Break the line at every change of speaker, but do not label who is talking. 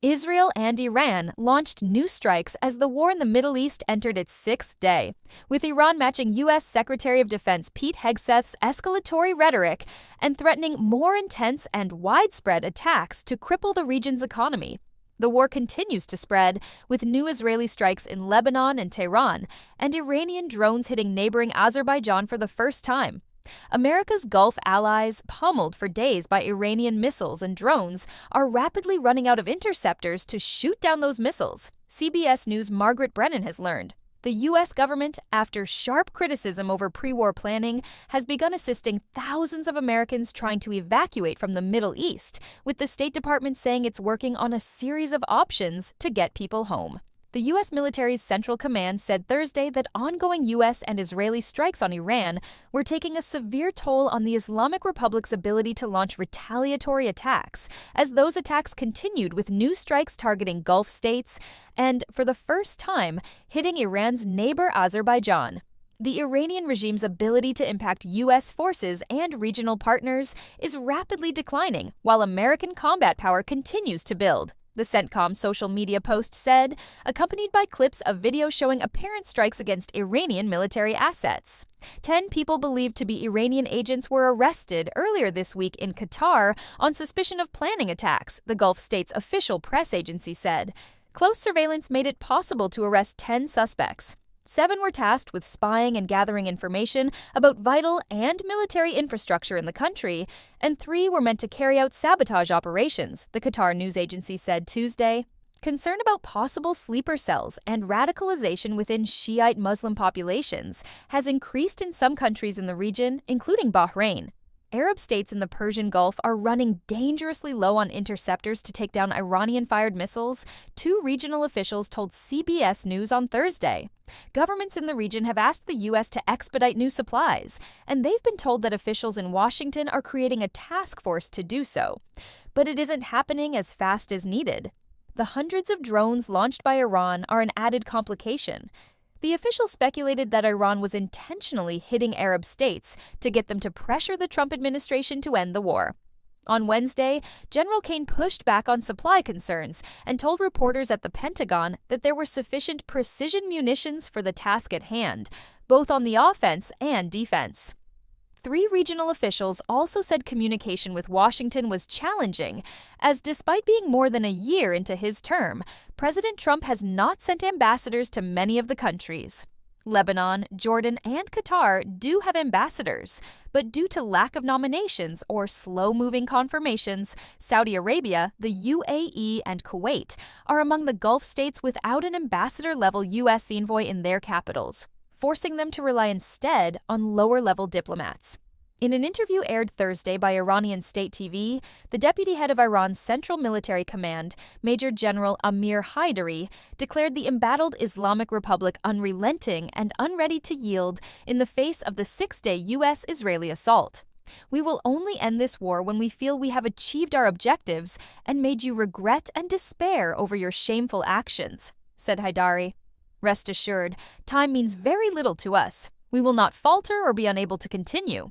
Israel and Iran launched new strikes as the war in the Middle East entered its sixth day, with Iran matching U.S. Secretary of Defense Pete Hegseth's escalatory rhetoric and threatening more intense and widespread attacks to cripple the region's economy. The war continues to spread, with new Israeli strikes in Lebanon and Tehran, and Iranian drones hitting neighboring Azerbaijan for the first time. America's Gulf allies, pummeled for days by Iranian missiles and drones, are rapidly running out of interceptors to shoot down those missiles, CBS News' Margaret Brennan has learned. The U.S. government, after sharp criticism over pre-war planning, has begun assisting thousands of Americans trying to evacuate from the Middle East, with the State Department saying it's working on a series of options to get people home. The U.S. military's Central Command said Thursday that ongoing U.S. and Israeli strikes on Iran were taking a severe toll on the Islamic Republic's ability to launch retaliatory attacks, as those attacks continued with new strikes targeting Gulf states and, for the first time, hitting Iran's neighbor Azerbaijan. The Iranian regime's ability to impact U.S. forces and regional partners is rapidly declining, while American combat power continues to build, the CENTCOM social media post said, accompanied by clips of video showing apparent strikes against Iranian military assets. 10 people believed to be Iranian agents were arrested earlier this week in Qatar on suspicion of planning attacks, the Gulf state's official press agency said. Close surveillance made it possible to arrest 10 suspects. 7 were tasked with spying and gathering information about vital and military infrastructure in the country, and 3 were meant to carry out sabotage operations, the Qatar news agency said Tuesday. Concern about possible sleeper cells and radicalization within Shiite Muslim populations has increased in some countries in the region, including Bahrain. Arab states in the Persian Gulf are running dangerously low on interceptors to take down Iranian-fired missiles, 2 regional officials told CBS News on Thursday. Governments in the region have asked the U.S. to expedite new supplies, and they've been told that officials in Washington are creating a task force to do so. But it isn't happening as fast as needed. The hundreds of drones launched by Iran are an added complication. The officials speculated that Iran was intentionally hitting Arab states to get them to pressure the Trump administration to end the war. On Wednesday, General Kane pushed back on supply concerns and told reporters at the Pentagon that there were sufficient precision munitions for the task at hand, both on the offense and defense. 3 regional officials also said communication with Washington was challenging, as despite being more than a year into his term, President Trump has not sent ambassadors to many of the countries. Lebanon, Jordan, and Qatar do have ambassadors, but due to lack of nominations or slow-moving confirmations, Saudi Arabia, the UAE, and Kuwait are among the Gulf states without an ambassador-level U.S. envoy in their capitals, forcing them to rely instead on lower-level diplomats. In an interview aired Thursday by Iranian state TV, the deputy head of Iran's Central Military Command, Major General Amir Haidari, declared the embattled Islamic Republic unrelenting and unready to yield in the face of the 6-day U.S.-Israeli assault. "We will only end this war when we feel we have achieved our objectives and made you regret and despair over your shameful actions," said Haidari. "Rest assured, time means very little to us. We will not falter or be unable to continue.